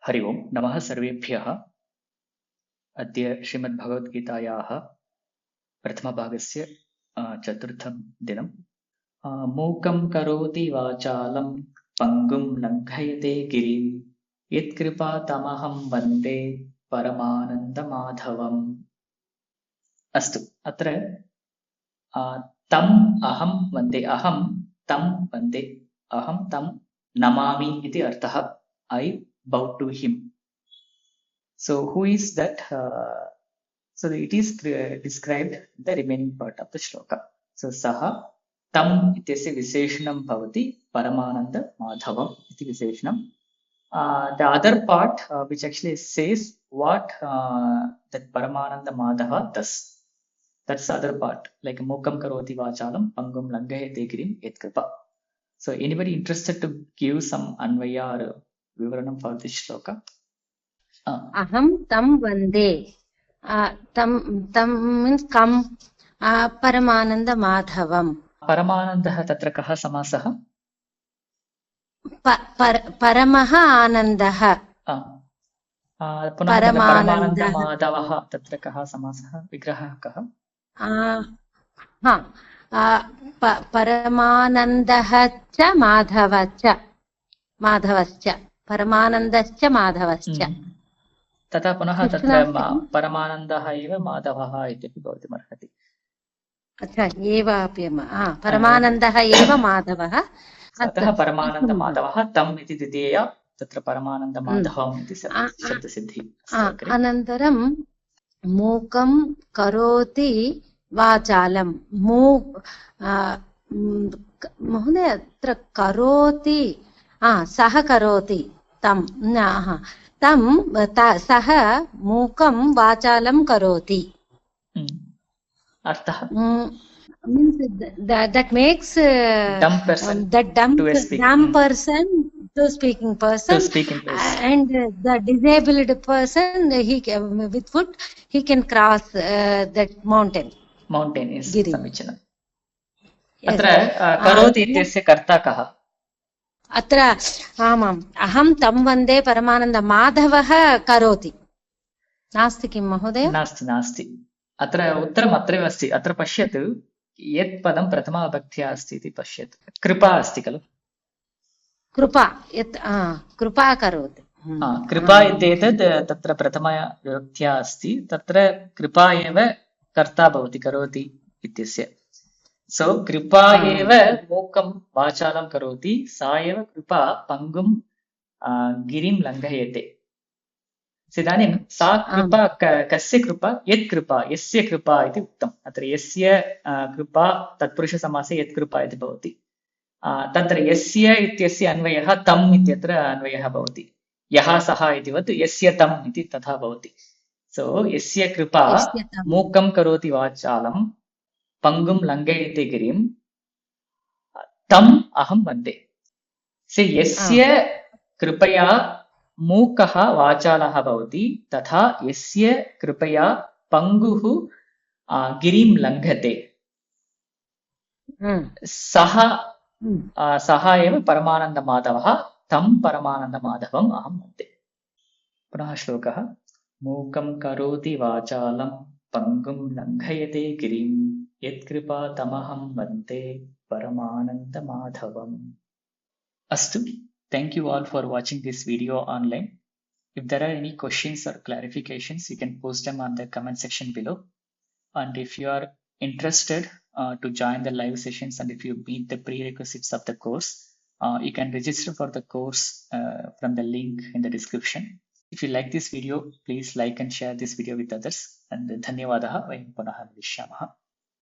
हरि ओम् नमः सर्वेभ्यः। अद्य श्रीमद्भगवद्गीतायाः प्रथमभागस्य चतुर्थं दिनं। मूकं करोति वाचालं पङ्गुं लङ्घयते गिरिं यत्कृपातमहं वन्दे परमानन्दमाधवम्। अस्तु, अत्र तम् अहं वन्दे, अहं तं वन्दे, अहं तं नमामि इति अर्थः। I bow to him. So who is that? So it is described the remaining part of the shloka. So saha tam ityasya visheshanam bhavati paramananda madhavam iti visheshanam. The other part which actually says what that paramananda madhava does. That's the other part, like mukam karoti vachalam pangum langayate girim yetkripa. So anybody interested to give some anvaya or vivaranam for this shloka? Aham tam vande. Tam means come. Paramananda madhavam. Paramanandah tatra kaha samasah? Paramah anandah. पुनः paramananda madhavah tatra kaha samasah? Vigrahah kaha? Paramanandah cha madhavascha. Madhavascha. Paramanandascha madhavascha. तथा पुनः तत्र परमानन्दः एव माधवः इत्यपि भवितुमर्हति। अच्छा, एवापि परमानन्दः एव माधवः, अतः परमानन्दमाधवः तम् इति द्वितीया, तत्र परमानन्दमाधवम् इति शब्दसिद्धिः। अनन्तरं मूकं करोति वाचालं। महोदय, अत्र करोति, सः करोति तं, सः मूकं वाचालं करोति। अर्थः means that makes dumb person to speaking person, and the disabled person, with foot he can cross that mountain is samichanam. अत्र करोति इत्यस्य कर्ता कः? अत्र आमाम्, अहं तं वन्दे परमानन्द माधवः करोति। नास्ति किं महोदय? नास्ति। अत्र उत्तरम् अत्रैव अस्ति। अत्र पश्यतु, यत् पदं प्रथमा विभक्त्या अस्ति इति पश्यतु। कृपा अस्ति खलु? कृपा, यत् कृपा करोति। कृपा इत्येतत् तत्र प्रथमा विभक्त्या अस्ति। तत्र कृपा एव कर्ता भवति करोति इत्यस्य। सो कृपा एव मूकं वाचालं करोति, सा एव कृपा पङ्गुं गिरिं लङ्घयते। इदानीं सा कृपा कस्य कृपा? यत् कृपा, यस्य कृपा इति उक्तम्। अत्र यस्य कृपा तत्पुरुषसमासे यत् कृपा इति भवति। तत्र यस्य इत्यस्य अन्वयः तम् इत्यत्र अन्वयः भवति। यः सः इतिवत् यस्य तम् इति तथा भवति। सो यस्य कृपा मूकं करोति वाचालं पङ्गुं लङ्घयते गिरिं तम् अहं वन्दे। यस्य कृपया मूकः वाचालः भवति, तथा यस्य कृपया पङ्गुः गिरिं लङ्घते, सः एव परमानन्दमाधवः, तं परमानन्दमाधवम् अहं वन्दे। पुनः श्लोकः। मूकं करोति वाचालं पङ्गुं लङ्घयते गिरिं यत्कृपातमहं वन्दे परमानन्दमाधवम्। Astu. Thank you all for watching this video online. If there are any questions or clarifications, you can post them on the comment section below. And if you are interested to join the live sessions, and if you meet the prerequisites of the course, you can register for the course from the link in the description. If you like this video, please like and share this video with others. And dhanyavadaha. Vayam punaha milishyamah.